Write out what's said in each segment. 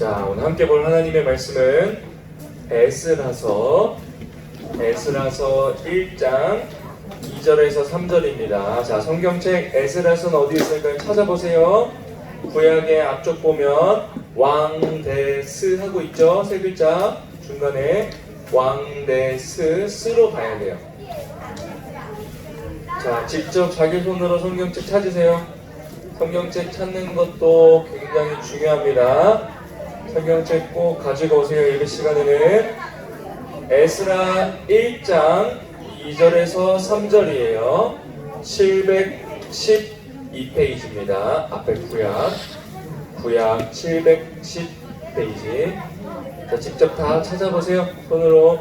자, 오늘 함께 볼 하나님의 말씀은 에스라서 1장 2절에서 3절입니다. 자, 성경책 에스라서는 어디 있을까요? 찾아보세요. 구약의 앞쪽 보면 왕대스 하고 있죠? 세 글자 중간에 왕대스 스로 가야 돼요. 자, 직접 자기 손으로 성경책 찾으세요. 성경책 찾는 것도 굉장히 중요합니다. 성경책 꼭 가지고 오세요. 예배 시간에는 에스라 1장 2절에서 3절이에요. 712페이지입니다. 앞에 구약 710페이지. 자, 직접 다 찾아보세요. 손으로.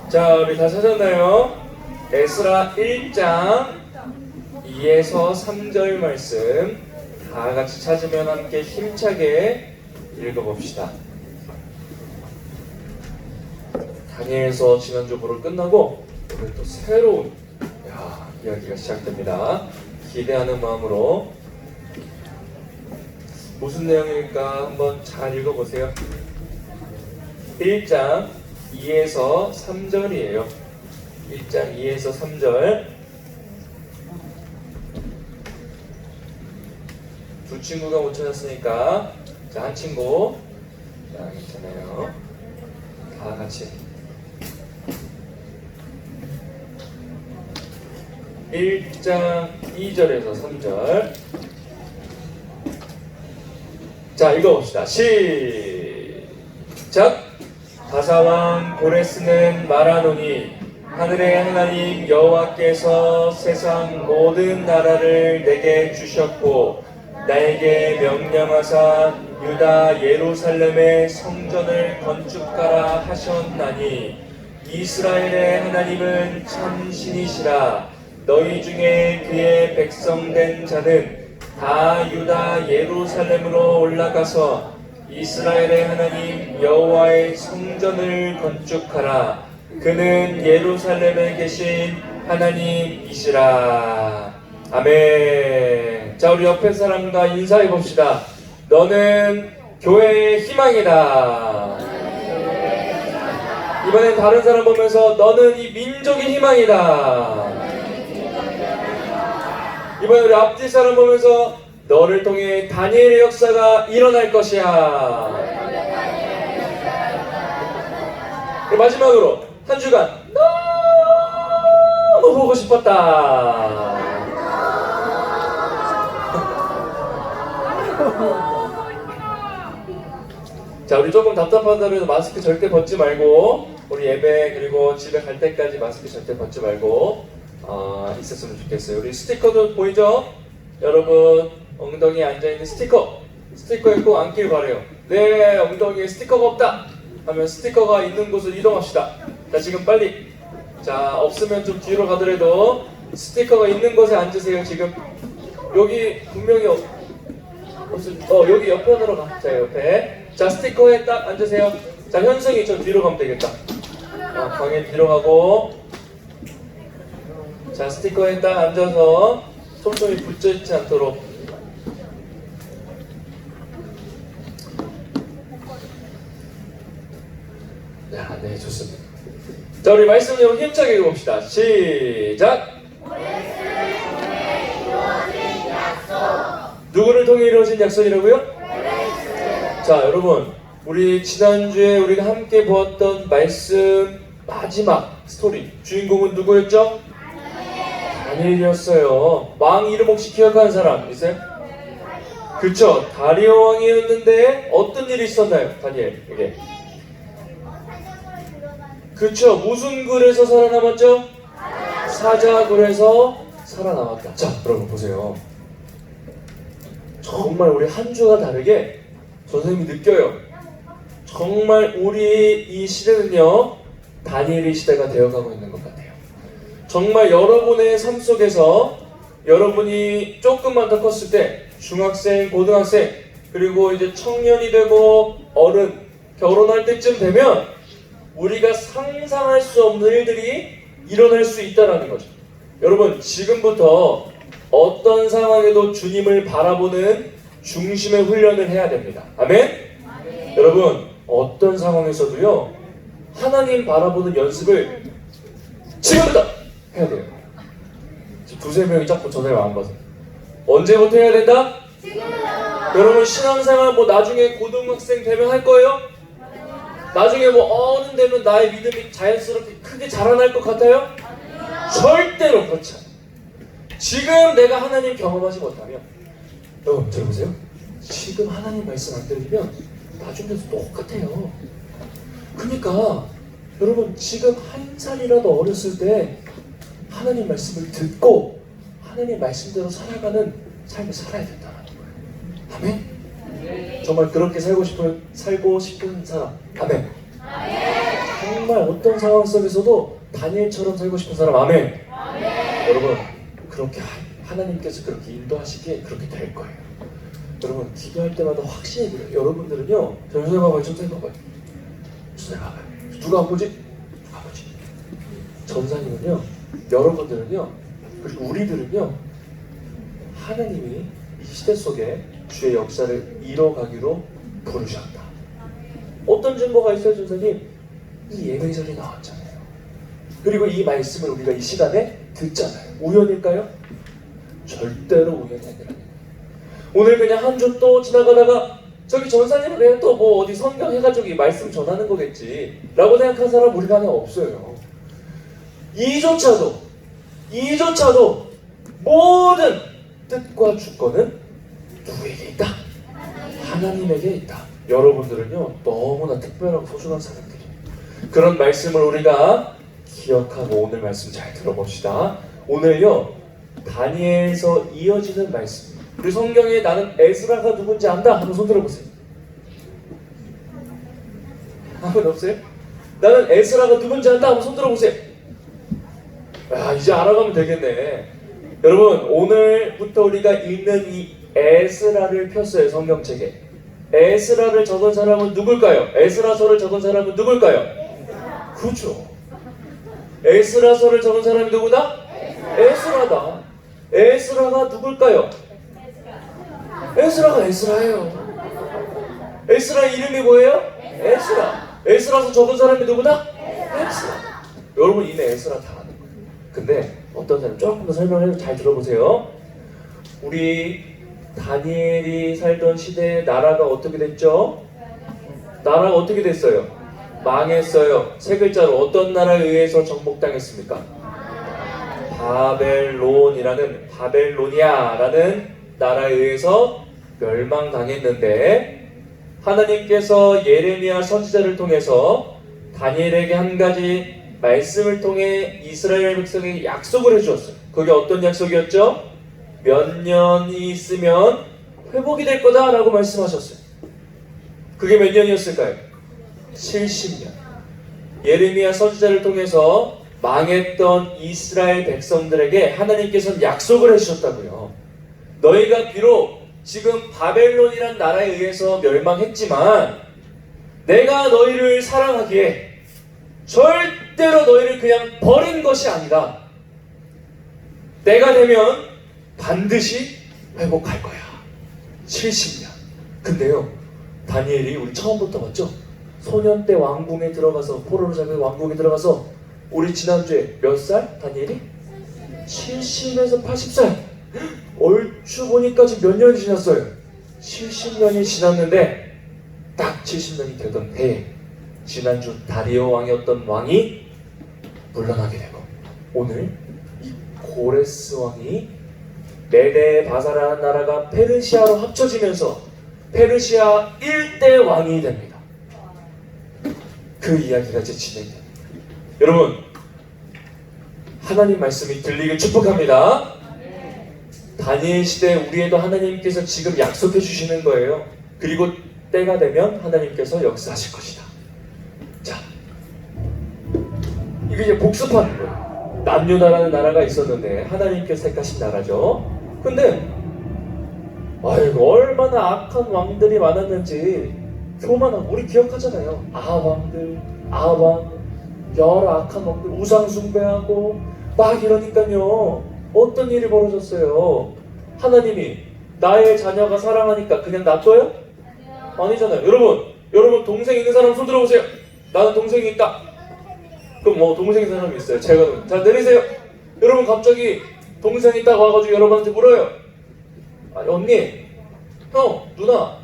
자, 우리 다 찾았나요? 에스라 1장 2에서 3절 말씀 다 같이 찾으면 함께 힘차게 읽어봅시다. 다니엘서 지난주 보러 끝나고 오늘 또 새로운 이야기가 시작됩니다. 기대하는 마음으로 무슨 내용일까 한번 잘 읽어보세요. 1장 2에서 3절이에요. 1장 2에서 3절. 두 친구가 못 찾았으니까 자, 한 친구. 자, 괜찮아요. 다 같이 1장 2절에서 3절. 자, 읽어봅시다. 시작. 바사왕 고레스는 말하노니 하늘의 하나님 여호와께서 세상 모든 나라를 내게 주셨고 나에게 명령하사 유다 예루살렘의 성전을 건축하라 하셨나니 이스라엘의 하나님은 참 신이시라. 너희 중에 그의 백성된 자는 다 유다 예루살렘으로 올라가서 이스라엘의 하나님 여호와의 성전을 건축하라. 그는 예루살렘에 계신 하나님이시라. 아멘. 자, 우리 옆에 사람과 인사해 봅시다. 너는 교회의 희망이다. 이번엔 다른 사람 보면서 너는 이 민족의 희망이다. 이번에 우리 앞뒤 사람 보면서 너를 통해 다니엘의 역사가 일어날 것이야. 마지막으로 한 주간 너무 보고 싶었다. 자, 우리 조금 답답하다고 해서 마스크 절대 벗지 말고 우리 예배 그리고 집에 갈 때까지 마스크 절대 벗지 말고 있었으면 좋겠어요. 우리 스티커도 보이죠? 여러분 엉덩이에 앉아있는 스티커 꼭 앉길 바래요. 내 엉덩이에 스티커가 없다 하면 스티커가 있는 곳을 이동합시다. 자, 지금 빨리. 자, 없으면 좀 뒤로 가더라도 스티커가 있는 곳에 앉으세요. 지금 여기 분명히 여기 옆편으로 가. 자, 옆에. 자, 스티커에 딱 앉으세요. 자, 현승이 좀 뒤로 가면 되겠다. 광해 뒤로 가고. 자, 스티커에 딱 앉아서 손톱이 붙어있지 않도록. 네, 좋습니다. 자, 우리 말씀 좀 힘차게 읽어봅시다. 시작! 누구를 통해 이루어진 약속이라고요? 자, 여러분, 우리 지난주에 우리가 함께 보았던 말씀 마지막 스토리 주인공은 누구였죠? 다니엘이었어요. 왕 이름 혹시 기억하는 사람 있어요? 그쵸, 다리오 왕이었는데 어떤 일이 있었나요? 다니엘에게. 그쵸, 무슨 글에서 살아남았죠? 사자굴에서 살아남았다. 자, 여러분 보세요. 정말 우리 한 주가 다르게 선생님이 느껴요. 정말 우리 이 시대는요, 다니엘의 시대가 되어가고 있는 것 같아요. 정말 여러분의 삶 속에서 여러분이 조금만 더 컸을 때 중학생, 고등학생 그리고 이제 청년이 되고 어른, 결혼할 때쯤 되면 우리가 상상할 수 없는 일들이 일어날 수 있다는 거죠. 여러분, 지금부터 어떤 상황에도 주님을 바라보는 중심의 훈련을 해야 됩니다. 아멘? 여러분, 어떤 상황에서도요, 하나님 바라보는 연습을 지금부터 해야 돼요. 지금 두세 명이 자꾸 전화를 안 받아서. 언제부터 해야 된다? 여러분, 신앙생활 뭐 나중에 고등학생 되면 할 거예요? 나중에 뭐 어른 되면 나의 믿음이 자연스럽게 크게 자라날 것 같아요? 절대로 그렇지 않아요. 지금 내가 하나님 경험하지 못하면, 여러분 들어보세요. 지금 하나님 말씀 안 들으면 나중에도 똑같아요. 그러니까 여러분, 지금 한 살이라도 어렸을 때 하나님 말씀을 듣고 하나님 말씀대로 살아가는 삶을 살아야 된다는 거예요. 아멘? 정말 그렇게 살고 싶은 사람. 아멘? 정말 어떤 상황 속에서도 다니엘처럼 살고 싶은 사람. 아멘? 여러분, 그렇게 하나님께서 그렇게 인도하시기에 그렇게 될 거예요. 여러분, 기도할 때마다 확신이 들어요. 여러분들은요, 저 요새 봐봐요, 저 요새 봐봐요. 누가 보지? 누가 보지? 전사님은요, 여러분들은요, 그리고 우리들은요, 하나님이 이 시대 속에 주의 역사를 이뤄가기로 부르셨다. 어떤 증거가 있어요, 전사님? 이 예배절이 나왔잖아요. 그리고 이 말씀을 우리가 이 시간에 듣잖아요. 우연일까요? 절대로 우연이 아니라는. 오늘 그냥 한 주 또 지나가다가 저기 전사님은 그냥 또 뭐 어디 성경 해가지고 이 말씀 전하는 거겠지 라고 생각한 사람 우리 반에 없어요. 이조차도 모든 뜻과 주권은 누구에게 있다? 하나님에게 있다. 여러분들은요, 너무나 특별하고 소중한 사람들이에요. 그런 말씀을 우리가 기억하고 오늘 말씀 잘 들어봅시다. 오늘요, 다니엘에서 이어지는 말씀. 우리 성경에 나는 에스라가 누군지 안다 한번 손 들어보세요. 아무도 없어요? 나는 에스라가 누군지 안다 한번 손 들어보세요. 아, 이제 알아가면 되겠네. 여러분, 오늘부터 우리가 읽는 이 에스라를 폈어요. 성경책에. 에스라를 적은 사람은 누굴까요? 에스라서를 적은 사람은 누굴까요? 그죠. 에스라서를 적은 사람이 누구다? 에스라다. 에스라가 누굴까요? 에스라가 에스라예요. 에스라 이름이 뭐예요? 에스라. 에스라서 적은 사람이 누구다? 에스라. 여러분, 이미 에스라 다 아는 거예요. 근데 어떤 사람 조금 더 설명을 해서 잘 들어보세요. 우리 다니엘이 살던 시대의 나라가 어떻게 됐죠? 나라가 어떻게 됐어요? 망했어요. 세 글자로 어떤 나라에 의해서 정복당했습니까? 바벨로니아라는 나라에 의해서 멸망당했는데, 하나님께서 예레미야 선지자를 통해서 다니엘에게 한 가지 말씀을 통해 이스라엘 백성에게 약속을 해주었어요. 그게 어떤 약속이었죠? 몇 년이 있으면 회복이 될 거다 라고 말씀하셨어요. 그게 몇 년이었을까요? 70년. 예레미야 선지자를 통해서 망했던 이스라엘 백성들에게 하나님께서는 약속을 해주셨다고요. 너희가 비록 지금 바벨론이란 나라에 의해서 멸망했지만 내가 너희를 사랑하기에 절대로 너희를 그냥 버린 것이 아니다. 때가 되면 반드시 회복할 거야. 70년. 근데요, 다니엘이 우리 처음부터 봤죠? 소년 때 왕궁에 들어가서, 포로로 잡힌 왕궁에 들어가서, 우리 지난주에 몇 살? 다니엘이? 70에서 80살. 얼추 보니까 지금 몇 년이 지났어요? 70년이 지났는데 딱 70년이 되던 해에 지난주 다리오 왕이었던 왕이 물러나게 되고, 오늘 이 고레스 왕이 메데 바사라는 나라가 페르시아로 합쳐지면서 페르시아 1대 왕이 됩니다. 그 이야기가 이제 진행됩니다. 여러분, 하나님 말씀이 들리길 축복합니다. 다니엘 시대 우리에도 하나님께서 지금 약속해 주시는 거예요. 그리고 때가 되면 하나님께서 역사하실 것이다. 자, 이게 이제 복습하는 거예요. 남유다라는 나라가 있었는데 하나님께서 택하신 나라죠. 근데 아이고 얼마나 악한 왕들이 많았는지 교만한 우리 기억하잖아요. 아왕들, 아왕, 여러 악한 왕들 우상 숭배하고 막 이러니까요. 어떤 일이 벌어졌어요? 하나님이 나의 자녀가 사랑하니까 그냥 놔둬요? 아니잖아요. 여러분 동생 있는 사람 손 들어보세요. 나는 동생이 있다. 그럼 뭐 동생 있는 사람이 있어요. 제가 자 내리세요. 여러분 갑자기 동생 있다고 와가지고 여러분한테 물어요. 아니 언니, 형, 누나,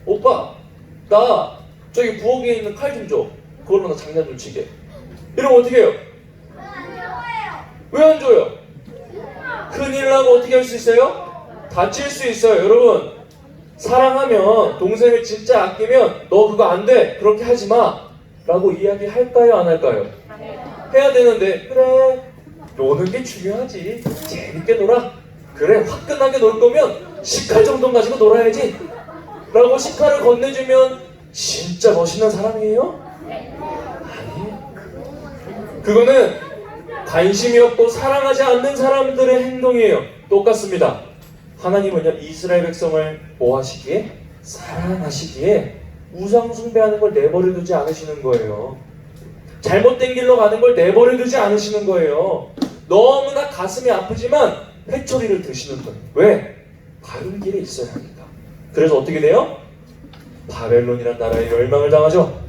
오빠, 나 저기 부엌에 있는 칼 좀 줘. 그걸로 나 장난 좀 치게. 이러면 어떻게 해요? 왜 안 줘요? 큰일 나고 어떻게 할 수 있어요? 다칠 수 있어요. 여러분 사랑하면 동생을 진짜 아끼면 너 그거 안 돼. 그렇게 하지 마. 라고 이야기할까요? 안 할까요? 해야 되는데 그래 노는 게 중요하지. 재밌게 놀아. 그래 화끈하게 놀 거면 식칼 정도 가지고 놀아야지. 라고 식칼을 건네주면 진짜 멋있는 사람이에요? 아니에요. 그거는 관심이 없고 사랑하지 않는 사람들의 행동이에요. 똑같습니다. 하나님은요 이스라엘 백성을 뭐 하시기에? 사랑하시기에 우상 숭배하는 걸 내버려 두지 않으시는 거예요. 잘못된 길로 가는 걸 내버려 두지 않으시는 거예요. 너무나 가슴이 아프지만 회초리를 드시는 거예요. 왜? 바른 길에 있어야 하니까. 그래서 어떻게 돼요? 바벨론이란 나라에 멸망을 당하죠.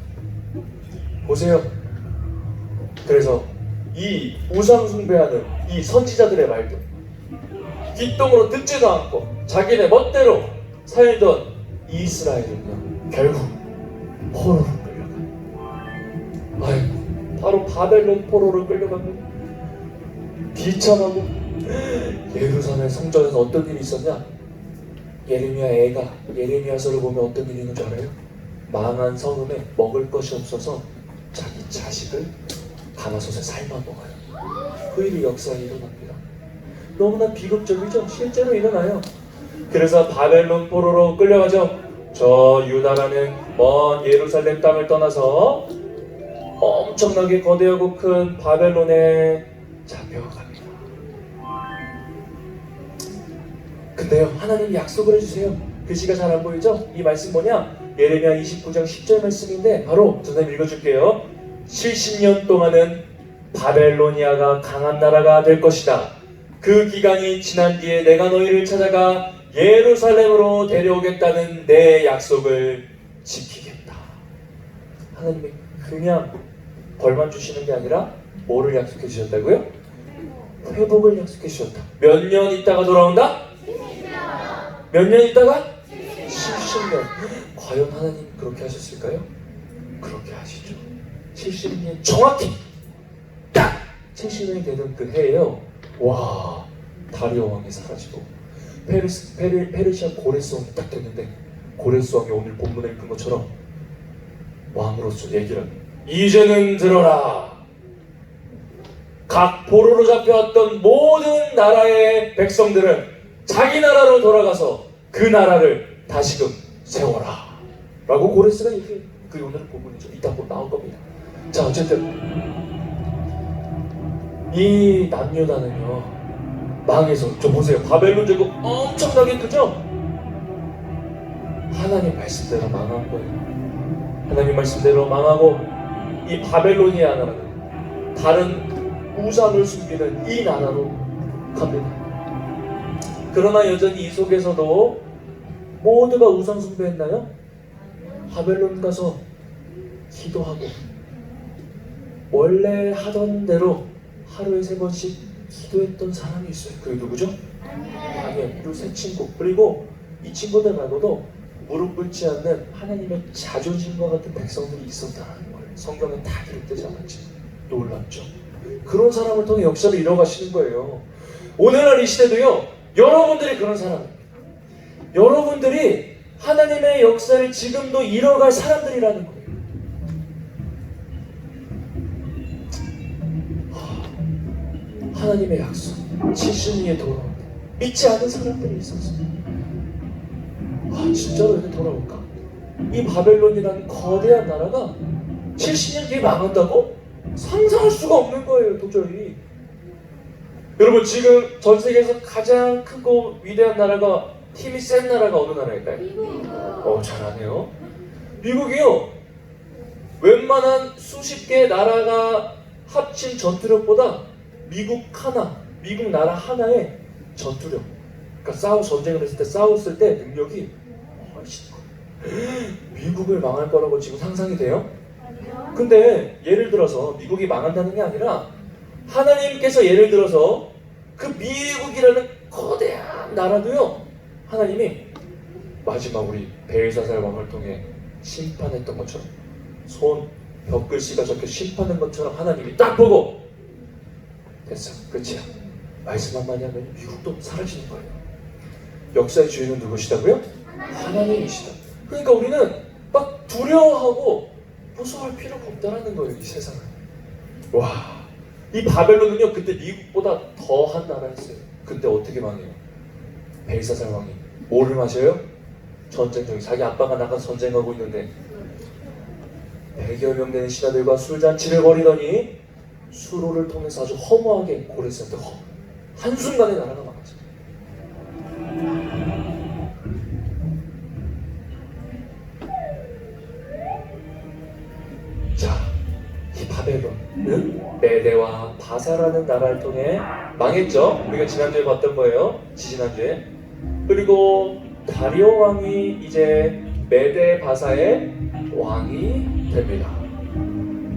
보세요. 그래서 이 우상 숭배하는 이 선지자들의 말도 뒷동으로 듣지도 않고 자기네 멋대로 살던 이스라엘은요 결국 포로로 끌려가요. 아이고 바로 바벨론 포로로 끌려가면 비참하고 예루살렘 성전에서 어떤 일이 있었냐? 예레미야 애가 예레미야서를 보면 어떤 일이 있는 줄 알아요? 망한 성읍에 먹을 것이 없어서 자기 자식을 가마솥에 삶아 먹어요. 그 일이 역사에 일어납니다. 너무나 비극적이죠? 실제로 일어나요. 그래서 바벨론 포로로 끌려가죠. 저 유다라는 먼 예루살렘 땅을 떠나서 엄청나게 거대하고 큰 바벨론에 잡혀갑니다. 근데요 하나님이 약속을 해주세요. 글씨가 잘 안 보이죠? 이 말씀 뭐냐? 예레미야 29장 10절 말씀인데 바로 선생님 읽어줄게요. 70년 동안은 바벨로니아가 강한 나라가 될 것이다. 그 기간이 지난 뒤에 내가 너희를 찾아가 예루살렘으로 데려오겠다는 내 약속을 지키겠다. 하나님이 그냥 벌만 주시는 게 아니라 뭐를 약속해 주셨다고요? 회복을 약속해 주셨다. 몇 년 있다가 돌아온다? 몇 년 있다가? 70년. 과연 하나님 그렇게 하셨을까요? 그렇게 하시죠. 70년 정확히 딱 70년이 되던 그 해에요. 와, 다리오 왕이 사라지고 페르시아 고레스 왕이 딱 됐는데 고레스 왕이 오늘 본문에 읽은 것처럼 왕으로서 얘기를 합니다. 이제는 들어라. 각 포로로 잡혀왔던 모든 나라의 백성들은 자기 나라로 돌아가서 그 나라를 다시금 세워라. 라고 고레스가 얘기해요. 그게 오늘 본문이죠. 이따 곧 나올 겁니다. 자, 어쨌든 이 남유다는요 망해서 저 보세요. 바벨론 제국 엄청나게 크죠? 하나님 말씀대로 망한 거예요. 하나님 말씀대로 망하고 이 바벨로니아 나라는 다른 우상을 숨기는 이 나라로 갑니다. 그러나 여전히 이 속에서도 모두가 우상 숭배했나요? 바벨론 가서 기도하고 원래 하던 대로 하루에 3번씩 기도했던 사람이 있어요. 그게 누구죠? 다니엘. 그리고 세 친구. 그리고 이 친구들 말고도 무릎 꿇지 않는 하나님의 자존심과 같은 백성들이 있었다는 거예요. 성경에 다 기록되지 않았지. 놀랍죠? 그런 사람을 통해 역사를 이뤄가시는 거예요. 오늘날 이 시대도요 여러분들이 그런 사람입니다. 여러분들이 하나님의 역사를 지금도 이뤄갈 사람들이라는 거예요. 하나님의 약속 70년에 돌아온다. 믿지 않은 사람들이 있었어요. 진짜로 이렇게 돌아올까? 이 바벨론이라는 거대한 나라가 70년 뒤에 망한다고? 상상할 수가 없는 거예요, 도저히. 여러분, 지금 전 세계에서 가장 크고 위대한 나라가 힘이 센 나라가 어느 나라일까요? 잘하네요. 미국이요. 웬만한 수십 개의 나라가 합친 전투력보다 미국 나라 하나의 전투력, 그러니까 전쟁을 했을 때 싸웠을 때 능력이 훨씬 미국을 망할 거라고 지금 상상이 돼요? 근데 예를 들어서 미국이 망한다는 게 아니라 하나님께서 예를 들어서 그 미국이라는 거대한 나라도요, 하나님이 마지막 우리 벨사살 왕을 통해 심판했던 것처럼 손 벽글씨가 적혀 심판한 것처럼 하나님이 딱 보고 됐어, 끝이야, 말씀 한마디 하면 미국도 사라지는 거예요. 역사의 주인은 누구시다고요? 하나님이시다. 그러니까 우리는 막 두려워하고 무서워할 필요가 없다는 거예요. 이 세상은. 와, 이 바벨론은요 그때 미국보다 더한 나라였어요. 근데 어떻게 망해요? 벨사살 왕이 뭐를 마셔요? 전쟁 중에 자기 아빠가 나가서 전쟁하고 있는데 100여 명 되는 신하들과 술잔치를 벌이더니 수로를 통해서 아주 허무하게 고레스한테 한순간에 나라가 망했어요. 자, 이 바벨론은 메대와 바사라는 나라를 통해 망했죠. 우리가 지난주에 봤던 거예요. 지지난주에. 그리고 다리오 왕이 이제 메대 바사의 왕이 됩니다.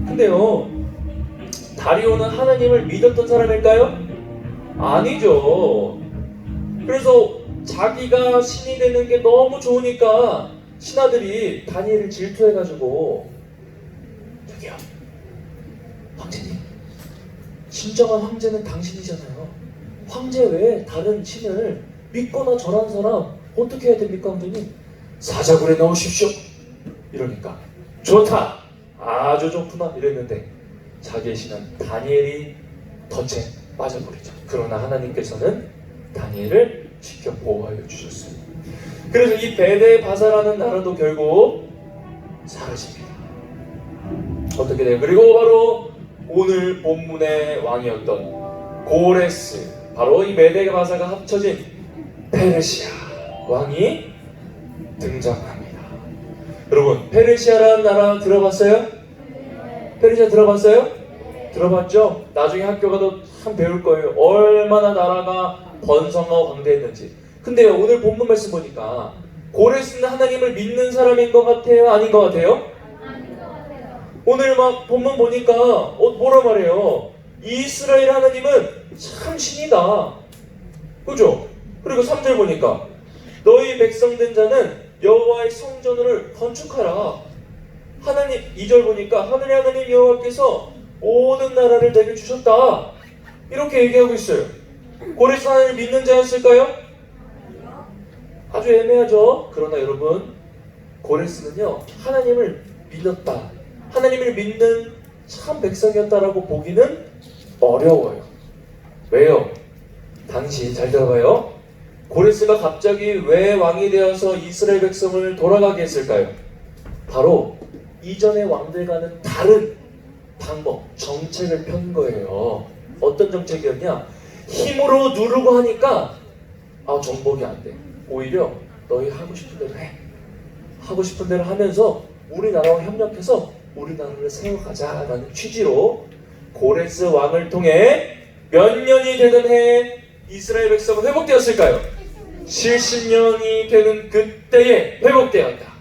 근데요, 다리오는 하나님을 믿었던 사람일까요? 아니죠. 그래서 자기가 신이 되는 게 너무 좋으니까 신하들이 다니엘을 질투해가지고, 저기요, 황제님, 진정한 황제는 당신이잖아요. 황제 외에 다른 신을 믿거나 절하는 사람 어떻게 해야 됩니까, 황제님? 사자굴에 넣으십시오. 이러니까 좋다, 아주 좋구나 이랬는데 자기의 신은 다니엘이 덫에 빠져버리죠. 그러나 하나님께서는 다니엘을 지켜 보호하여 주셨어요. 그래서 이 베데 바사라는 나라도 결국 사라집니다. 어떻게 돼요? 그리고 바로 오늘 본문의 왕이었던 고레스, 바로 이 메데 바사가 합쳐진 페르시아 왕이 등장합니다. 여러분, 페르시아라는 나라 들어봤어요? 페르시아 들어봤어요? 들어봤죠? 나중에 학교 가도 참 배울 거예요. 얼마나 나라가 번성하고 광대했는지. 근데요, 오늘 본문 말씀 보니까 고레스는 하나님을 믿는 사람인 것 같아요? 아닌 것 같아요? 오늘 막 본문 보니까 뭐라 말해요? 이스라엘 하나님은 참 신이다. 그죠? 그리고 3절 보니까 너희 백성된 자는 여호와의 성전을 건축하라. 하나님, 2절 보니까 하늘의 하나님 여호와께서 모든 나라를 내게 주셨다. 이렇게 얘기하고 있어요. 고레스 하나님을 믿는 자였을까요? 아주 애매하죠. 그러나 여러분, 고레스는요 하나님을 믿었다, 하나님을 믿는 참 백성이었다라고 보기는 어려워요. 왜요? 당시 잘 들어봐요. 고레스가 갑자기 왜 왕이 되어서 이스라엘 백성을 돌아가게 했을까요? 바로 이전의 왕들과는 다른 방법, 정책을 편 거예요. 어떤 정책이었냐? 힘으로 누르고 하니까 정복이 안 돼. 오히려 너희 하고 싶은 대로 해. 하고 싶은 대로 하면서 우리나라와 협력해서 우리나라를 세워가자라는 취지로 고레스 왕을 통해 몇 년이 되던 해에 이스라엘 백성은 회복되었을까요? 70년이 되는 그때에 회복되었다.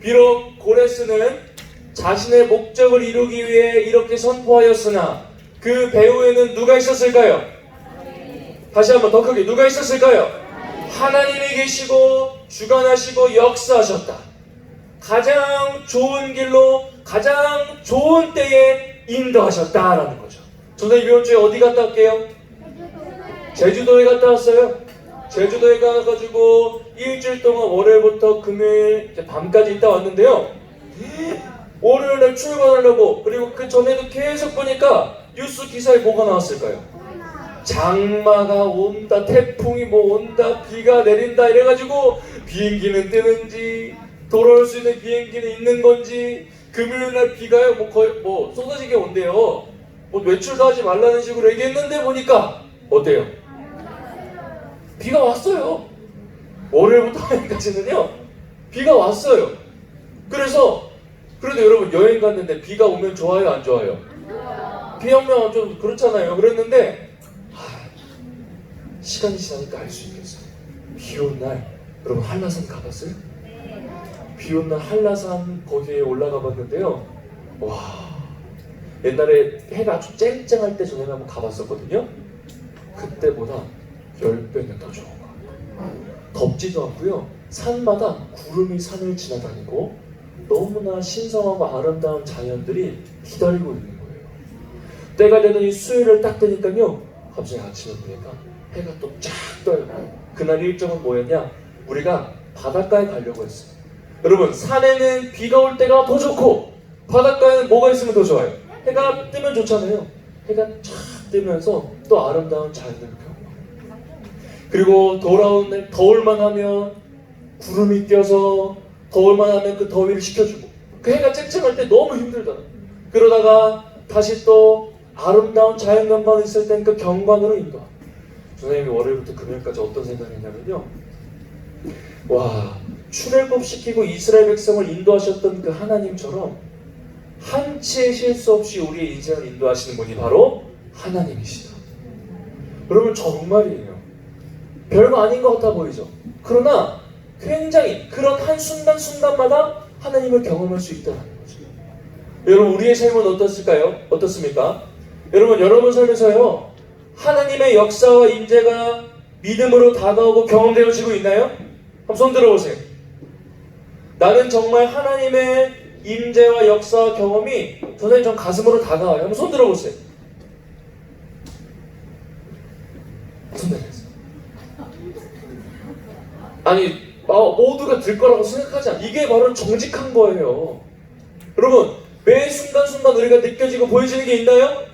비록 고레스는 자신의 목적을 이루기 위해 이렇게 선포하였으나 그 배후에는 누가 있었을까요? 다시 한번 더 크게, 누가 있었을까요? 하나님이 계시고 주관하시고 역사하셨다. 가장 좋은 길로 가장 좋은 때에 인도하셨다라는 거죠. 저는 이번 주에 어디 갔다 올게요? 제주도에 갔다 왔어요. 제주도에 가가지고 일주일 동안 월요일부터 금요일 밤까지 있다 왔는데요. 월요일날 출근하려고, 그리고 그 전에도 계속 보니까 뉴스 기사에 뭐가 나왔을까요? 장마가 온다, 태풍이 온다, 비가 내린다 이래가지고 비행기는 뜨는지 돌아올 수 있는 비행기는 있는 건지, 금요일날 비가요 거의 쏟아지게 온대요. 외출도 하지 말라는 식으로 얘기했는데 보니까 어때요? 비가 왔어요. 월요일부터 화요일까지는요 비가 왔어요. 그래도 여러분 여행 갔는데 비가 오면 좋아요 안 좋아요? 비 오면 좀 그렇잖아요. 그랬는데 시간이 지나니까 알 수 있겠어요. 비 온 날 여러분 한라산 가봤어요? 비 온 날 한라산 거기에 올라가 봤는데요. 와, 옛날에 해가 아주 쨍쨍할 때 전에 한번 가봤었거든요. 그때보다 10배는 더 좋은 것 같아요. 덥지도 않고요. 산마다 구름이 산을 지나다니고 너무나 신성하고 아름다운 자연들이 기다리고 있는 거예요. 때가 되더니 수요일을 딱 되니까요. 갑자기 아침에 보니까 해가 또 쫙 떠요. 그날 일정은 뭐였냐? 우리가 바닷가에 가려고 했어요. 여러분, 산에는 비가 올 때가 더 좋고 바닷가에는 뭐가 있으면 더 좋아요? 해가 뜨면 좋잖아요. 해가 쫙 뜨면서 또 아름다운 자연을 펴고, 그리고 돌아온 날 더울만 하면 구름이 껴서 더울만 하면 그 더위를 식혀주고, 그 해가 쨍쨍할 때 너무 힘들다. 그러다가 다시 또 아름다운 자연 경관이 있을 땐 그 경관으로 인도하고. 선생님이 월요일부터 금요일까지 어떤 생각을 했냐면요, 와, 출애굽 시키고 이스라엘 백성을 인도하셨던 그 하나님처럼 한치의 실수 없이 우리의 인생을 인도하시는 분이 바로 하나님이시다. 여러분, 정말이에요. 별거 아닌 것 같아 보이죠? 그러나 굉장히 그런 한순간순간마다 하나님을 경험할 수 있다는 거죠. 여러분, 우리의 삶은 어떻을까요? 어떻습니까? 여러분 삶에서요, 하나님의 역사와 임재가 믿음으로 다가오고 경험되어지고 있나요? 한번 손 들어보세요. 나는 정말 하나님의 임재와 역사와 경험이 선생님 전 가슴으로 다가와요. 한번 손 들어보세요. 손 들어보세요. 아니, 모두가 들 거라고 생각하지 않아. 이게 바로 정직한 거예요. 여러분, 매 순간순간 우리가 느껴지고 보여지는 게 있나요?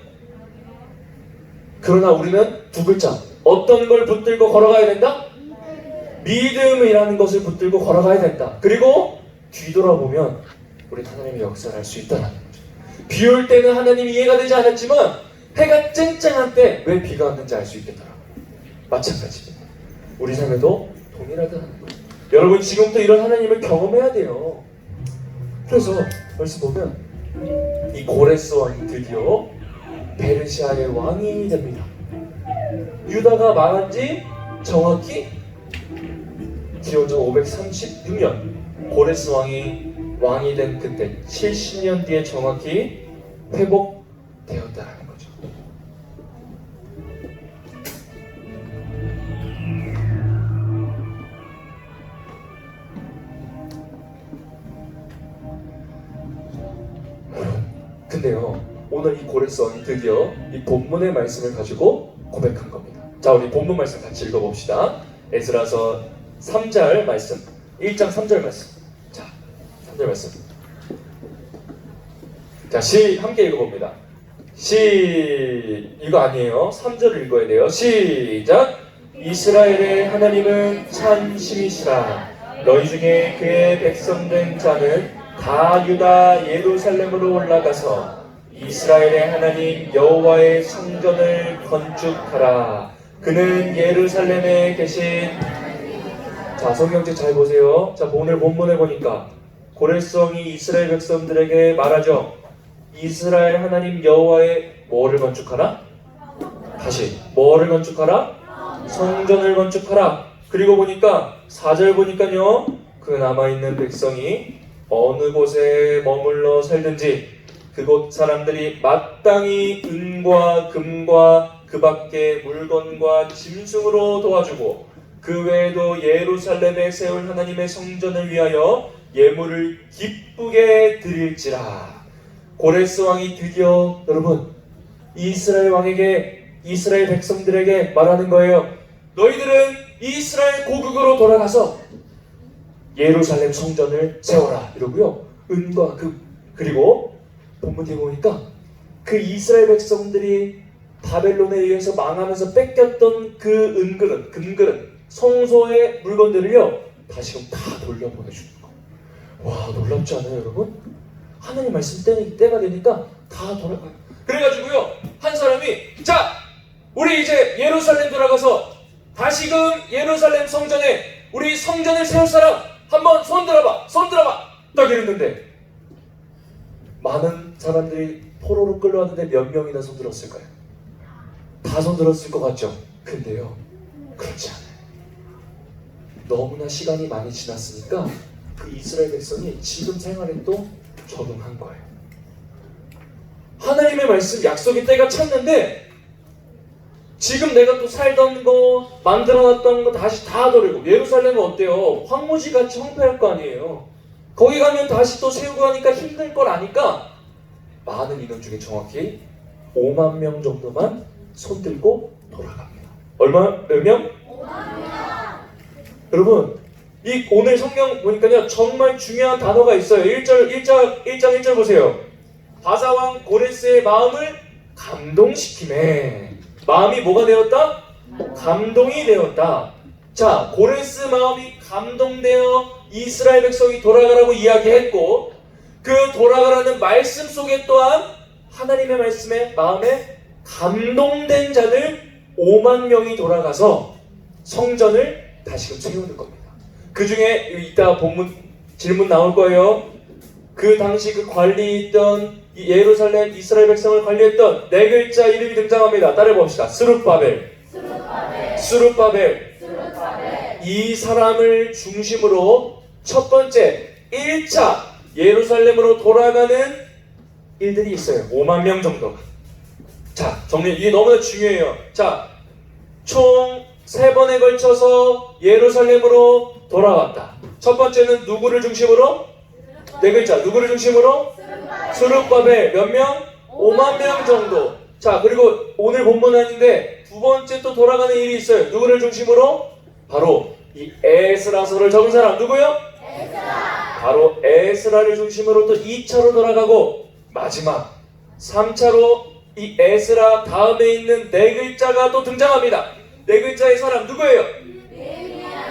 그러나 우리는 두 글자, 어떤 걸 붙들고 걸어가야 된다? 믿음이라는 것을 붙들고 걸어가야 된다. 그리고 뒤돌아보면 우리 하나님의 역사를 할 수 있다는 거죠. 비 올 때는 하나님이 이해가 되지 않았지만 해가 쨍쨍한 때 왜 비가 왔는지 알 수 있겠더라고요. 마찬가지입니다. 우리 삶에도 동일하다는 거예요. 여러분, 지금부터 이런 하나님을 경험해야 돼요. 그래서 벌써 보면 이 고레스 왕이 드디어 페르시아의 왕이 됩니다. 유다가 망한 지 정확히 기원전 536년 고레스 왕이 된 그때 70년 뒤에 정확히 회복되었다는 거죠. 근데요, 오늘 이 고레스 왕이 드디어 이 본문의 말씀을 가지고 고백한 겁니다. 자, 우리 본문 말씀 같이 읽어봅시다. 에스라서 3절 말씀, 1장 3절 말씀. 자, 3절 말씀. 자, 함께 읽어봅니다. 이거 아니에요. 3절을 읽어야 돼요. 시작! 이스라엘의 하나님은 참 신이시라. 너희 중에 그의 백성된 자는 다 유다 예루살렘으로 올라가서 이스라엘의 하나님 여호와의 성전을 건축하라. 그는 예루살렘에 계신, 자, 성경책 잘 보세요. 자, 오늘 본문에 보니까 고레스 왕이 이스라엘 백성들에게 말하죠. 이스라엘 하나님 여호와의 뭐를 건축하라? 다시, 뭐를 건축하라? 성전을 건축하라. 그리고 보니까 4절 보니까요, 그 남아있는 백성이 어느 곳에 머물러 살든지 그곳 사람들이 마땅히 은과 금과 그 밖의 물건과 짐승으로 도와주고, 그 외에도 예루살렘에 세울 하나님의 성전을 위하여 예물을 기쁘게 드릴지라. 고레스 왕이 드디어, 여러분, 이스라엘 왕에게, 이스라엘 백성들에게 말하는 거예요. 너희들은 이스라엘 고국으로 돌아가서 예루살렘 성전을 세워라. 이러고요, 은과 금, 그리고 본문에 보니까 그 이스라엘 백성들이 바벨론에 의해서 망하면서 뺏겼던 그 은그릇, 금그릇, 성소의 물건들을요, 다시금 다 돌려보내주는 거. 와, 놀랍지 않아요, 여러분? 하나님 말씀 때가 되니까 다 돌아가요. 그래가지고요, 한 사람이, 자, 우리 이제 예루살렘 돌아가서 다시금 예루살렘 성전에 우리 성전을 세울 사람 한번 손 들어봐, 손 들어봐 딱 이랬는데 많은 사람들이 포로로 끌려왔는데 몇 명이나 손 들었을까요? 다 손 들었을 것 같죠? 근데요, 그렇지 않아요. 너무나 시간이 많이 지났으니까 그 이스라엘 백성이 지금 생활에 또 적응한 거예요. 하나님의 말씀, 약속의 때가 찼는데 지금 내가 또 살던 거, 만들어놨던 거 다시 다 버리고, 예루살렘은 어때요? 황무지같이 황폐할 거 아니에요. 거기 가면 다시 또 세우고 하니까 힘들 걸 아니까 많은 인원 중에 정확히 5만 명 정도만 손 들고 돌아갑니다. 몇 명? 5만 명! 여러분, 이 오늘 성경 보니까요, 정말 중요한 단어가 있어요. 1장 1절 보세요. 바사왕 고레스의 마음을 감동시키네. 마음이 뭐가 되었다? 감동이 되었다. 자, 고레스 마음이 감동되어 이스라엘 백성이 돌아가라고 이야기했고, 그 돌아가라는 말씀 속에 또한 하나님의 말씀에 마음에 감동된 자들 5만 명이 돌아가서 성전을 다시금 세우는 겁니다. 그 중에 이따 본문 질문 나올 거예요. 그 당시 그 관리했던 예루살렘 이스라엘 백성을 관리했던 네 글자 이름이 등장합니다. 따라해봅시다. 스룹바벨. 이 사람을 중심으로 첫 번째 1차 예루살렘으로 돌아가는 일들이 있어요. 5만 명 정도. 자, 정리. 이게 너무나 중요해요. 자, 총 3번에 걸쳐서 예루살렘으로 돌아왔다. 첫 번째는 누구를 중심으로? 네 글자. 누구를 중심으로? 스룹바벨. 몇 명? 5만 명 정도. 자, 그리고 오늘 본문 아닌데 두 번째 또 돌아가는 일이 있어요. 누구를 중심으로? 바로 이 에스라서를 적은 사람. 누구요? 에스라. 바로 에스라를 중심으로 또 2차로 돌아가고 마지막 3차로 이 에스라 다음에 있는 네 글자가 또 등장합니다. 네 글자의 사람 누구예요?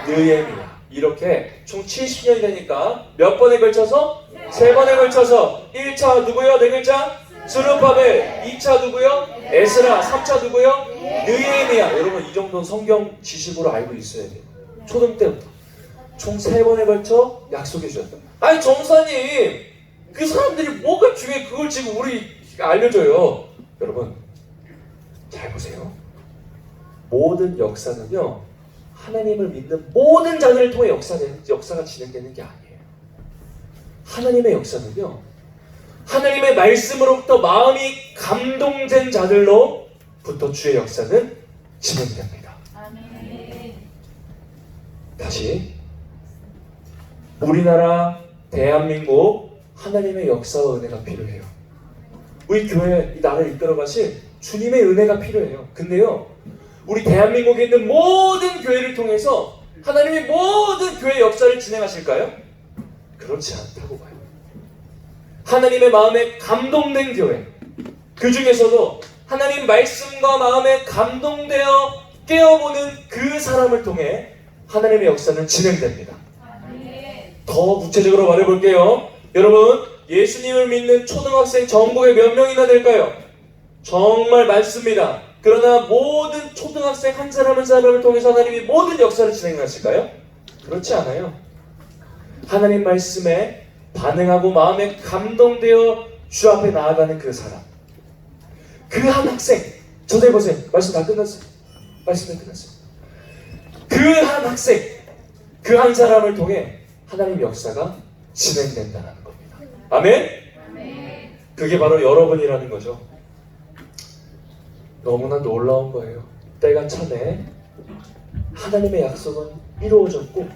느헤미야. 이렇게 총 70년이 되니까 몇 번에 걸쳐서? 3번에 걸쳐서 1차 누구요? 네 글자? 스룹바벨. 2차 누구요? 에스라. 3차 누구요? 느헤미야. 여러분 이 정도는 성경 지식으로 알고 있어야 돼요. 초등 때부터 총 3번에 걸쳐 약속해 주셨다. 아니 전사님, 그 사람들이 뭐가 중요해? 그걸 지금 우리 알려줘요. 여러분 잘 보세요. 모든 역사는요, 하나님을 믿는 모든 자들을 통해 역사가 진행되는 게 아니에요. 하나님의 역사는요, 하나님의 말씀으로부터 마음이 감동된 자들로부터 주의 역사는 진행됩니다. 아멘. 다시 우리나라 대한민국 하나님의 역사와 은혜가 필요해요. 우리 교회, 이 나라를 이끌어가신 주님의 은혜가 필요해요. 근데요, 우리 대한민국에 있는 모든 교회를 통해서 하나님의 모든 교회 역사를 진행하실까요? 그렇지 않다고 봐요. 하나님의 마음에 감동된 교회, 그 중에서도 하나님 말씀과 마음에 감동되어 깨어보는 그 사람을 통해 하나님의 역사는 진행됩니다. 더 구체적으로 말해볼게요. 여러분, 예수님을 믿는 초등학생 전국에 몇 명이나 될까요? 정말 많습니다. 그러나 모든 초등학생 한 사람 한 사람을 통해서 하나님이 모든 역사를 진행하실까요? 그렇지 않아요. 하나님 말씀에 반응하고 마음에 감동되어 주 앞에 나아가는 그 사람, 그 한 학생, 저들 보세요. 말씀 다 끝났어요. 말씀 다 끝났어요. 그 한 학생, 그 한 사람을 통해 하나님의 역사가 진행된다는 겁니다. 아멘? 그게 바로 여러분이라는 거죠. 너무나 놀라운 거예요. 때가 차네. 하나님의 약속은 이루어졌고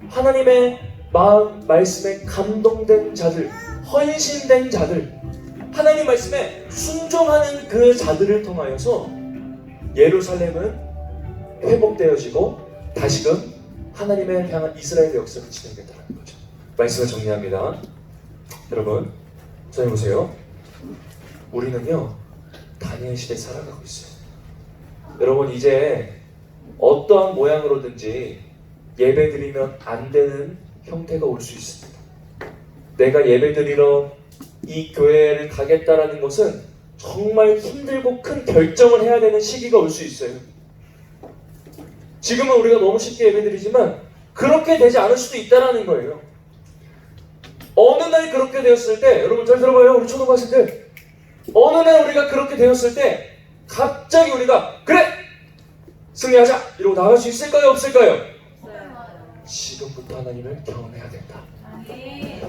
하나님의 마음 말씀에 감동된 자들, 헌신된 자들, 하나님 말씀에 순종하는 그 자들을 통하여서 예루살렘은 회복되어지고 다시금 하나님의 향한 이스라엘의 역사가 진행된다는 거죠. 말씀을 정리합니다. 여러분, 저희 보세요. 우리는요, 다니엘 시대에 살아가고 있어요. 여러분, 이제 어떠한 모양으로든지 예배드리면 안 되는 형태가 올 수 있습니다. 내가 예배드리러 이 교회를 가겠다라는 것은 정말 힘들고 큰 결정을 해야 되는 시기가 올 수 있어요. 지금은 우리가 너무 쉽게 예배드리지만 그렇게 되지 않을 수도 있다는 거예요. 어느 날 그렇게 되었을 때, 여러분 잘 들어봐요, 우리 초등학생들. 어느 날 우리가 그렇게 되었을 때 갑자기 우리가 그래! 승리하자! 이러고 나갈 수 있을까요? 없을까요? 지금부터 하나님을 경험해야 된다.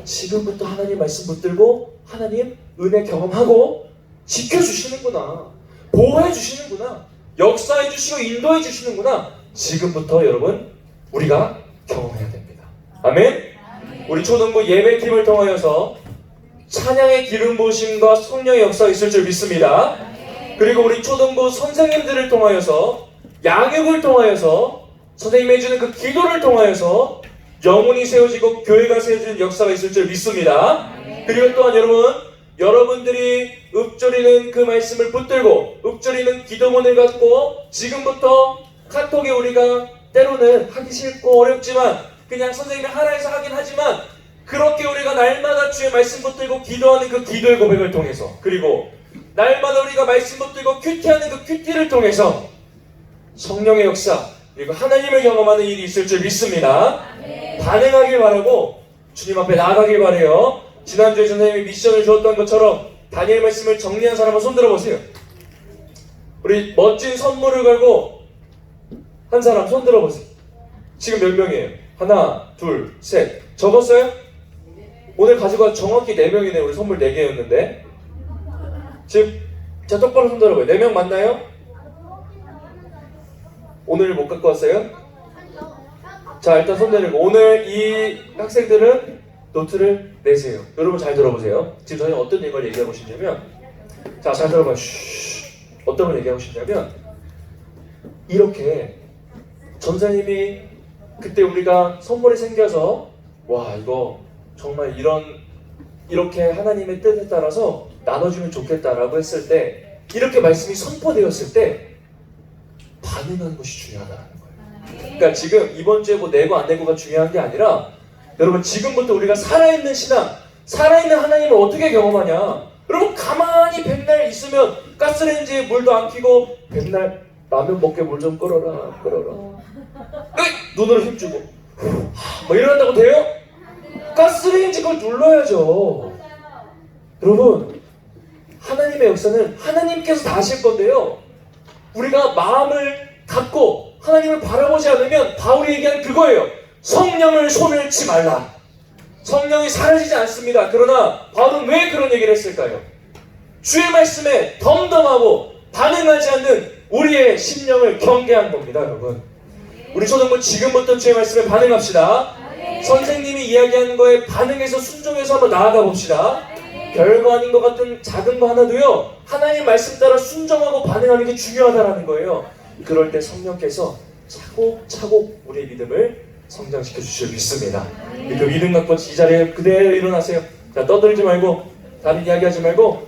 지금부터 하나님 말씀 붙들고 하나님 은혜 경험하고 지켜주시는구나, 보호해주시는구나, 역사해주시고 인도해주시는구나. 지금부터 여러분 우리가 경험해야 됩니다. 아멘. 우리 초등부 예배팀을 통하여서 찬양의 기름 부으심과 성령의 역사가 있을 줄 믿습니다. 그리고 우리 초등부 선생님들을 통하여서, 양육을 통하여서, 선생님이 해주는 그 기도를 통하여서 영혼이 세워지고 교회가 세워지는 역사가 있을 줄 믿습니다. 그리고 또한 여러분들이 읊조리는 그 말씀을 붙들고 읊조리는 기도문을 갖고 지금부터 카톡에 우리가 때로는 하기 싫고 어렵지만 그냥 선생님이 하라 해서 하긴 하지만, 그렇게 우리가 날마다 주의 말씀 붙들고 기도하는 그 기도의 고백을 통해서, 그리고 날마다 우리가 말씀 붙들고 큐티하는 그 큐티를 통해서 성령의 역사, 그리고 하나님을 경험하는 일이 있을 줄 믿습니다. 반응하길 바라고 주님 앞에 나아가길 바래요. 지난주에 선생님이 미션을 주었던 것처럼 다니엘 말씀을 정리한 사람은 손 들어보세요. 우리 멋진 선물을 걸고 한 사람 손 들어보세요. 지금 몇 명이에요? 하나, 둘, 셋. 적었어요? 오늘 가지고 와 정확히 4명이네. 우리 선물 4개였는데 지금 자 똑바로 손 들어봐요. 4명 맞나요? 오늘 못 갖고 왔어요? 자, 일단 손 내리고 오늘 이 학생들은 노트를 내세요. 여러분 잘 들어보세요. 지금 저희 어떤 걸 얘기하고 싶냐면, 자, 잘 들어봐요. 어떤 걸 얘기하고 싶냐면, 이렇게 전사님이 그때 우리가 선물이 생겨서 와, 이거 정말 이렇게 하나님의 뜻에 따라서 나눠주면 좋겠다라고 했을 때, 이렇게 말씀이 선포되었을 때 반응하는 것이 중요하다는 거예요. 그러니까 지금 이번 주에 뭐 내고 안 내고가 중요한 게 아니라, 여러분 지금부터 우리가 살아있는 신앙, 살아있는 하나님을 어떻게 경험하냐. 여러분 가만히 백날 있으면 가스레인지에 물도 안 켜고 백날 라면 먹게 물 좀 끓어라 눈으로 힘주고 뭐 이런다고 돼요? 가스레인지 그걸 눌러야죠. 여러분 하나님의 역사는 하나님께서 다 하실 건데요, 우리가 마음을 갖고 하나님을 바라보지 않으면 바울이 얘기한 그거예요. 성령을 손을 치 말라. 성령이 사라지지 않습니다. 그러나 바울은 왜 그런 얘기를 했을까요? 주의 말씀에 덤덤하고 반응하지 않는 우리의 심령을 경계한 겁니다. 여러분 우리 초등부 지금부터 주의 말씀에 반응합시다. 선생님이 이야기하는 거에 반응해서 순종해서 한번 나아가 봅시다. 별거 아닌 것 같은 작은 거 하나도요, 하나님 말씀 따라 순종하고 반응하는 게 중요하다는 거예요. 그럴 때 성령께서 차곡차곡 우리의 믿음을 성장시켜 주실 수 있습니다. 그 믿음 갖고 이 자리에 그대로 일어나세요. 자, 떠들지 말고 다른 이야기하지 말고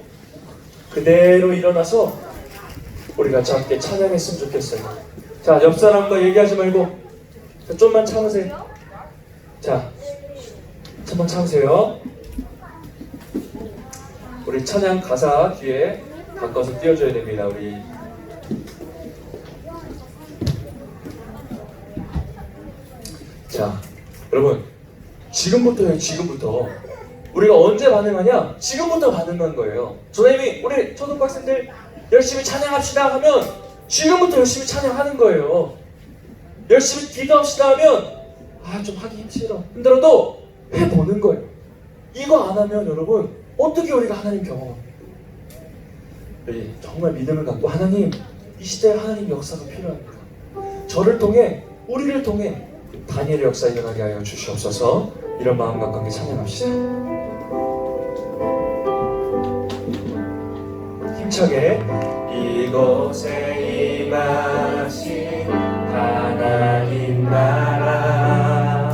그대로 일어나서 우리 같이 함께 찬양했으면 좋겠어요. 자, 옆 사람과 얘기하지 말고 자, 좀만 참으세요. 자, 좀만 참으세요. 우리 찬양 가사 뒤에 바꿔서 띄워줘야 됩니다. 우리 자, 여러분 지금부터 우리가 언제 반응하냐? 지금부터 반응한 거예요. 선생님이 우리 초등부 학생들 열심히 찬양합시다 하면 지금부터 열심히 찬양하는 거예요. 열심히 기도합시다 하면 좀 하기 힘들어도 해보는 거예요. 이거 안 하면 여러분 어떻게 우리가 하나님 경험합니까? 정말 믿음을 갖고 하나님, 이 시대에 하나님 역사가 필요합니다. 저를 통해, 우리를 통해 다니엘의 역사 일어나게 하여 주시옵소서. 이런 마음 갖고 함께 찬양합시다. 힘차게. 이곳에 임하신 하나님 나라,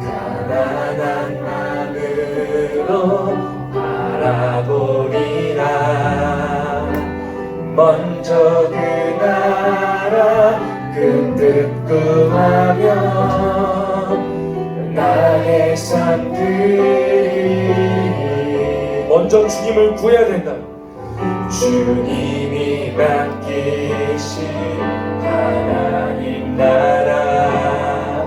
가난한 마음으로 바라보리라. 먼저 그 나라 그 뜻 구하며 나의 삶들이 먼저 주님을 구해야 된다. 주님이 맡기신 하나님 나라,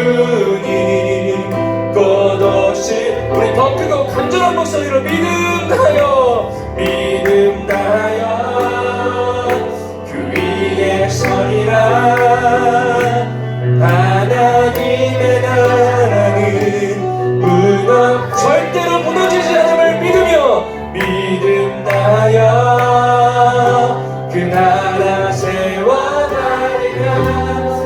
주님 끝없이 우리 더 크고 간절한 목소리로 믿음하여 그 위에 서리라. 하나님의 나라는 절대로 무너지지 않음을 믿음하여 그 나라 세워나리라.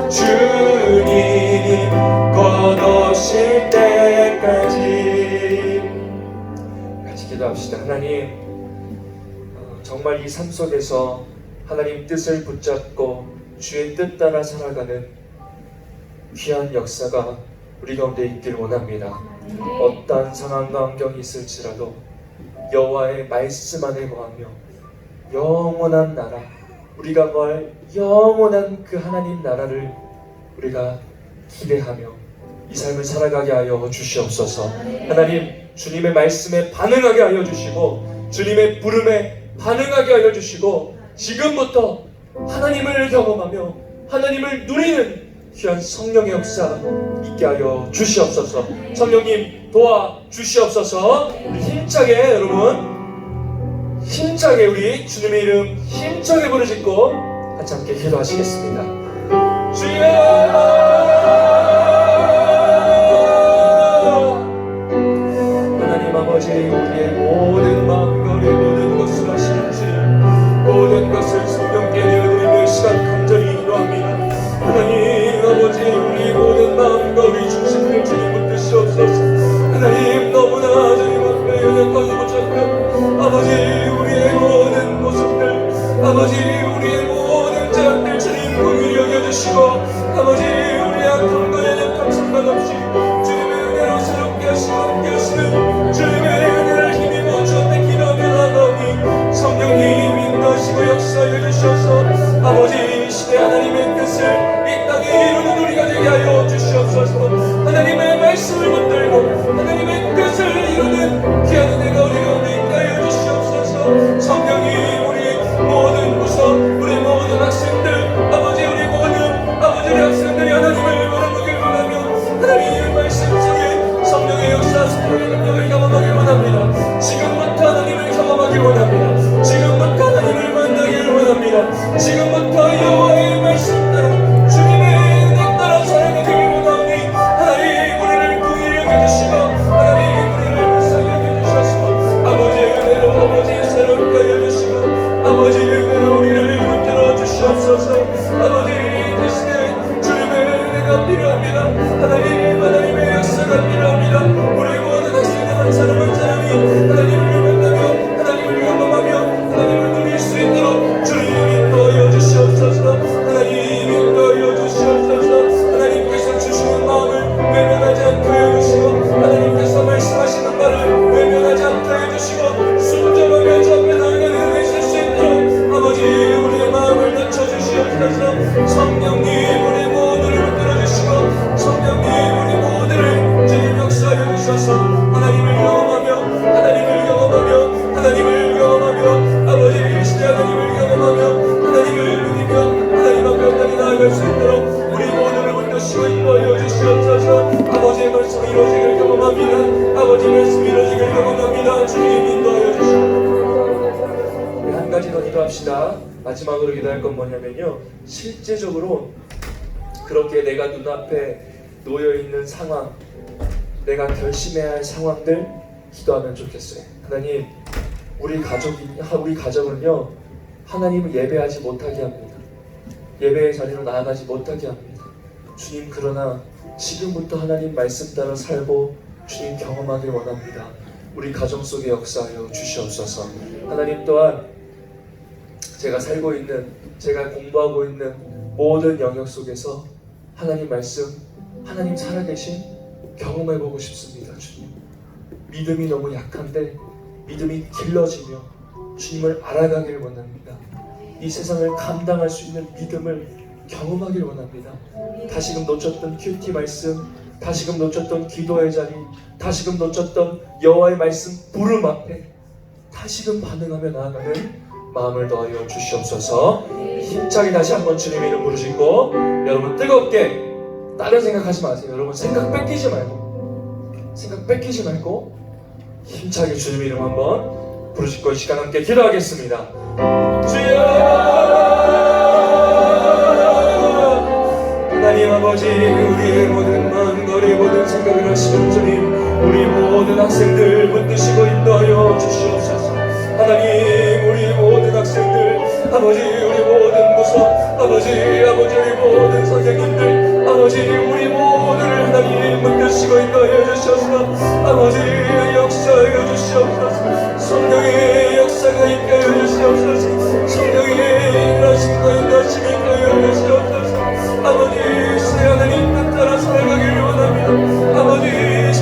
주님 거두실 때까지. 같이 기도합시다. 하나님, 정말 이 삶 속에서 하나님 뜻을 붙잡고 주의 뜻 따라 살아가는 귀한 역사가 우리 가운데 있길 원합니다. 어떠한 상황과 환경이 있을지라도 여호와의 말씀 안에 거하며 영원한 나라, 우리가 구할 영원한 그 하나님 나라를 우리가 기대하며 이 삶을 살아가게 하여 주시옵소서. 하나님, 주님의 말씀에 반응하게 하여 주시고 주님의 부름에 반응하게 하여 주시고 지금부터 하나님을 경험하며 하나님을 누리는 귀한 성령의 역사 있게 하여 주시옵소서. 성령님 도와 주시옵소서. 우리 힘차게, 여러분 힘차게 우리 주님의 이름 힘차게 부르짖고 같이 함께 기도하시겠습니다. 주여, 하나님 아버지, 우리의 모든 마음과 우리의 모든 것을 하시는 주님, 모든 것을 성령께 내어드리며 시간 간절히 기도합니다. 하나님 아버지, 우리 모든 마음과 우리 중심을 주님 붙드시옵소서. 하나님, 너무나 주님 앞에 연약하고 부족한 아버지, 우리의 모든 모습들, 아버지 우리의 모든 죄악들 주님 긍휼히 여겨주시고, 아버지 우리의 악함과 연약함 상관없이 주님의 은혜로 새롭게 하시고 함께 하시는 주님의 은혜를 힘입어 주 앞에 기도하며 나아가오니 성령님 인도하시고 역사해 주셔서 아버지 이 시대 하나님의 뜻을 이 땅에 이루는 우리가 되게 하여 주시옵소서. 하나님의 말씀을 붙들고 하나님의 뜻을 이루는 귀한 은혜가 우리 가운데 있게 하여 주시옵소서. 성령님, 우리 모든 구석, 우리 모든 학생들, 아버지 우리 모든 아버지 우리 학생들이 하나님을 바라보길 원하며 하나님의 말씀 속에 성령의 역사, 성령의 능력을 경험하길 원합니다. 지금부터 하나님을 경험하길 원합니다. 지금부터 하나님을 만나길 원합니다. 지금부터 여호와의 말씀 따라 주님의 은혜 따라 살아가길 원하오니 하나님 우리를 긍휼히 여겨주시고 하나님 우리를 불쌍히 여겨주셔서 아버지의 은혜로 아버지 새롭게 해주시고 아버지의 은혜로 우리를 붙들어 주시옵소서. 아버지 이 시대에 주님의 은혜가 필요합니다. 하나님의 역사가 필요합니다. 우리 모든 학생들 한 사람 한 사람이 하나님을 만나며 하나님을 경험하며 하나님을 누릴 수 있도록 주님 인도하여 주시옵소서. 하나님 인도하여 주시옵소서. 하나님께서 주시는 마음을 외면하지 않게 해주시고 하나님께서 말씀하시는 말을 외면하지 않게 해주시고 순종하며 주 앞에 나아가는 은혜 있을 수 있도록 아버지 우리의 마음을 낮춰주시옵소서. 성령님 우리 모두를 붙들어주시고 성령님 우리 모두를 주님 역사하여 주셔서 하나님을 경험하며 하나님을 경험하며 하나님을 경험하며 아버지 이 시대 하나님을 경험하며 하나님을 누리며 하나님 앞에 온전히 나아갈 수 있도록 우리 모두를 붙드시고 인도하여 주시옵소서. 아버지의 말씀이 이루어지길 경험합니다. 아버지의 말씀이 이루어지길 경험합니다. 주님 인도하여 주시옵소서. 우리 한 가지 더 기도합시다. 마지막으로 기도할 건 뭐냐면요, 실제적으로 그렇게 내가 눈앞에 놓여있는 상황, 내가 결심해야 할 상황들 기도하면 좋겠어요. 하나님, 우리 가정은요 하나님을 예배하지 못하게 합니다. 예배의 자리로 나아가지 못하게 합니다. 주님, 그러나 지금부터 하나님 말씀 따라 살고 주님 경험하길 원합니다. 우리 가정 속에 역사하여 주시옵소서. 하나님 또한 제가 살고 있는, 제가 공부하고 있는 모든 영역 속에서 하나님 말씀, 하나님 살아계신 경험해보고 싶습니다. 주님, 믿음이 너무 약한데 믿음이 길러지며 주님을 알아가길 원합니다. 이 세상을 감당할 수 있는 믿음을 경험하길 원합니다. 다시금 놓쳤던 큐티 말씀, 다시금 놓쳤던 기도의 자리, 다시금 놓쳤던 여호와의 말씀 부름 앞에 다시금 반응하며 나아가는 마음을 더하여 주시옵소서. 힘차게 다시 한번 주님의 이름 부르시고 여러분 뜨겁게 다른 생각하지 마세요. 여러분 생각 뺏기지 말고 힘차게 주님 이름 한번 부르짖고 이 시간 함께 기도하겠습니다. 주여 하나님 아버지, 우리의 모든 마음과 우리의 모든 생각을 하시는 주님, 우리 모든 학생들 붙드시고 인도하여 주시옵소서. 하나님, 우리 모든 학생들, 아버지, 우리 모든 부서, 아버지, 우리 모든 선생님들, 아버지, 우리 모두를 하나님 붙드시고 인도하여 주시옵소서. 아버지, 역사하여 주시옵소서. 성령의 역사가 있게 하여 주시옵소서. 성령의 일하심과 인도하심이 있게 하여 주시옵소서. 아버지, 하나님 뜻 따라 살아가길 원합니다. 아버지,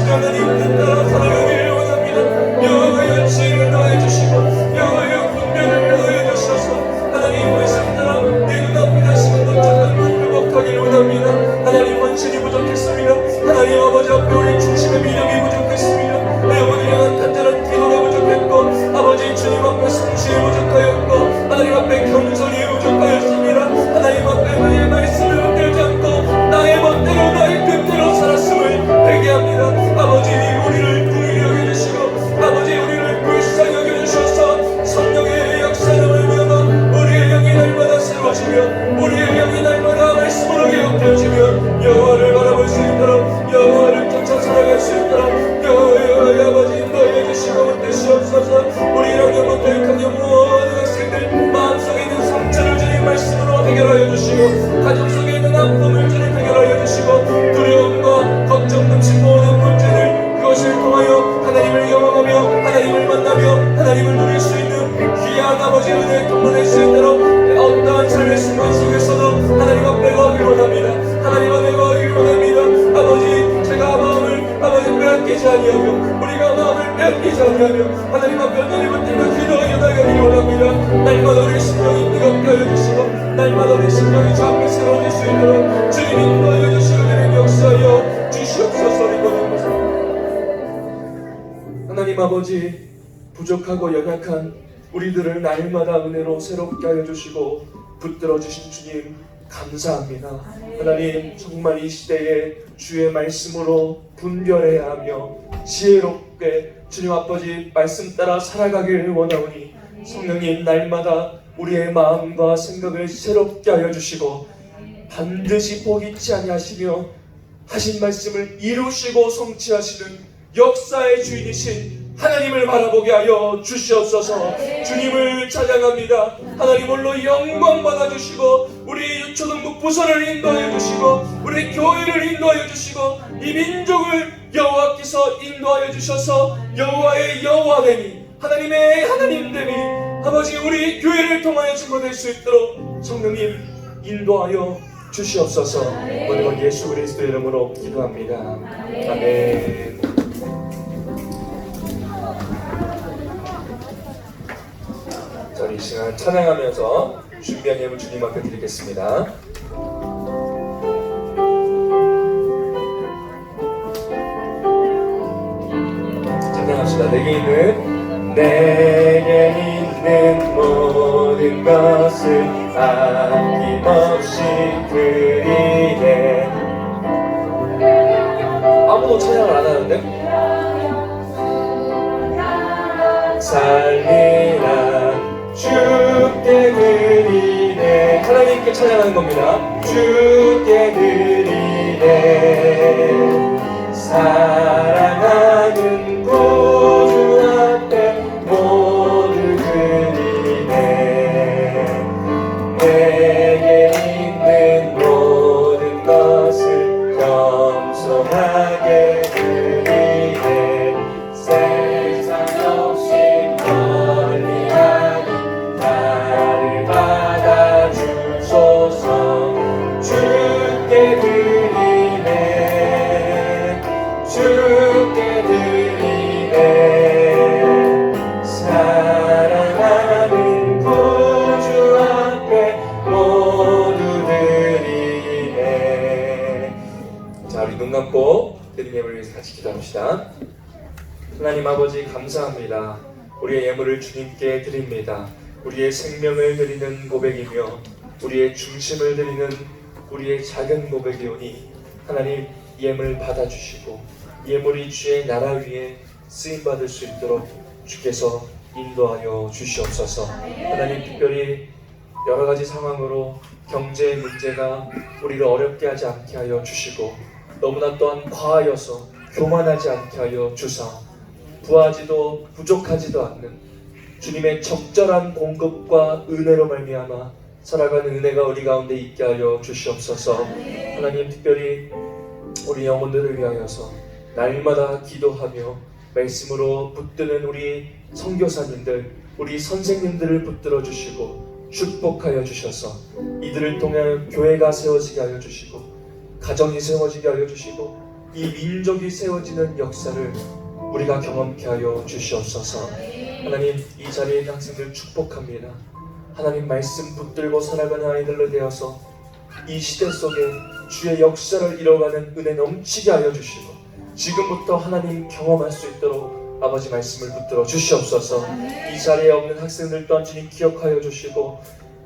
하나님 뜻 따라 살아가길 원합니다. 여호와의 지혜를 더해주시고 여호와의 분별을 더해주셔서 하나님 말씀 따라 내 눈앞에 다시는 놓쳤던 눈을 먹하길 원합니다. 하나님 헌신이 부족했습니다. 하나님 아버지 앞에 우리 중심의 미력이 부족했습니다. 내 영혼을 향한 간절한 기도가 부족했고 아버지 주님 앞에 성실이 부족하였고 하나님 앞에 겸손이 부족하였습니다. 하나님 앞에 그의 말씀을 흔들지 않고 나의 멋대로 나의 뜻대로 살았음을 회개합니다. 아버지 우리를 긍휼히 여겨주시고 아버지 우리를 불쌍히 여겨주셔서 성령의 역사를 말미암아 우리의 영이 날마다 새로워지며 우리의 영이 날마다 말씀으로 개혁되어지며 여호와를 바라볼 수 있도록 여호와를 쫓아 살아갈 수 있도록 여호와의 아버지 인도해 주시고 뜻이옵소서. 우리 영역은 교육하며 모든 학생들 마음속에 있는 상처를 주님 말씀으로 해결하여 주시고 가정 속에 있는 아픔을 주님 해결하여 주시고 두려움과 걱정 넘친 모든 문제를 그것을 통하여 하나님을 영원하며 하나님을 만나며 하나님을 누릴 수 있는 귀한 아버지 은혜를 통로낼 수 있도록 어떠한 삶의 순간 속에서도 하나님 앞에 거하길 원합니다. 하나님 앞에 거하길 원합니다. 아버지 제가 마음을 아버지 빼앗기지 아니하며 우리가 마음을 빼앗기지 아니하며 하나님 앞에 하나님을 들며 기도하여 나가길 원합니다. 날마다 우리 심령이 뜨겁게 하여 주시고 날마다 우리 심령이 주 앞에 새로워질 수 있도록 주님 인도하여 주시고 주님 역사하여 주시옵소서. 하나님 아버지 부족하고 연약한 우리들을 날마다 은혜로 새롭게 하여 주시고 붙들어 주신 주님 감사합니다. 하나님 정말 이 시대에 주의 말씀으로 분별해야 하며 지혜롭게 주님 아버지 말씀 따라 살아가길 원하오니 성령님 날마다 우리의 마음과 생각을 새롭게 하여 주시고 반드시 포기치 아니하시며 하신 말씀을 이루시고 성취하시는 역사의 주인이신 하나님을 바라보게 하여 주시옵소서. 주님을 찬양합니다. 하나님 홀로 영광 받아주시고 우리 유초등부 부서를 인도하여 주시고 우리 교회를 인도하여 주시고 이 민족을 여호와께서 인도하여 주셔서 여호와의 여호와되니 하나님의 하나님됨이 아버지 우리 교회를 통하여 증거될 수 있도록 성령님 인도하여 주시옵소서. 오늘 예수 그리스도 이름으로 기도합니다. 아멘. 자, 우리 이 시간 찬양하면서 준비한 예물 주님 앞에 드리겠습니다. 찬양합시다. 내게 있는 모든 것을 아낌없이 드리네. 아무도 찬양을 안 하는데? 살리라 주께 드리네. 하나님께 찬양하는 겁니다. 주께 드리네. 사랑하는 구주 앞에 모두 드리네. 내게 있는 모든 것을 겸손하게 드리네. 세상 없이 멀리하니 나를 받아주소서. 주께 드리네. 주께 드리네. 사랑하는 구주 앞에 모두 드리네. 자, 우리 눈 감고 드린 예물을 위해서 같이 기도합시다. 하나님 아버지 감사합니다. 우리의 예물을 주님께 드립니다. 우리의 생명을 드리는 고백이며 우리의 중심을 드리는 우리의 작은 고백이오니 하나님 예물 받아주시고 예물이 주의 나라 위에 쓰임받을 수 있도록 주께서 인도하여 주시옵소서. 하나님 특별히 여러 가지 상황으로 경제 문제가 우리를 어렵게 하지 않게 하여 주시고 너무나 또한 과하여서 교만하지 않게 하여 주사 부하지도 부족하지도 않는 주님의 적절한 공급과 은혜로 말미암아 살아가는 은혜가 우리 가운데 있게 하여 주시옵소서. 하나님 특별히 우리 영혼들을 위하여서 날마다 기도하며 말씀으로 붙드는 우리 선교사님들, 우리 선생님들을 붙들어 주시고 축복하여 주셔서 이들을 통해 교회가 세워지게 하여 주시고 가정이 세워지게 하여 주시고 이 민족이 세워지는 역사를 우리가 경험케 하여 주시옵소서. 하나님 이 자리에 있는 학생들 축복합니다. 하나님 말씀 붙들고 살아가는 아이들로 되어서 이 시대 속에 주의 역사를 이뤄가는 은혜 넘치게 하여 주시고 지금부터 하나님 경험할 수 있도록 아버지 말씀을 붙들어 주시옵소서. 이 자리에 없는 학생들 또한 주님 기억하여 주시고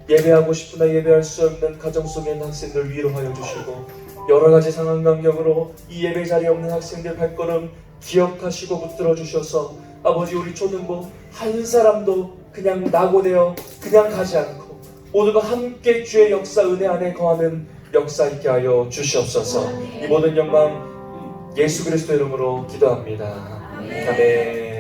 예배하고 싶으나 예배할 수 없는 가정 속에 있는 학생들 위로하여 주시고 여러 가지 상황 강력으로 이 예배 자리에 없는 학생들 발걸음 기억하시고 붙들어 주셔서 아버지 우리 초등부 한 사람도 그냥 낙오되어 그냥 가지 않고 모두가 함께 주의 역사 은혜 안에 거하는 역사 있게 하여 주시옵소서. 이 모든 영광 예수 그리스도 이름으로 기도합니다. 아멘.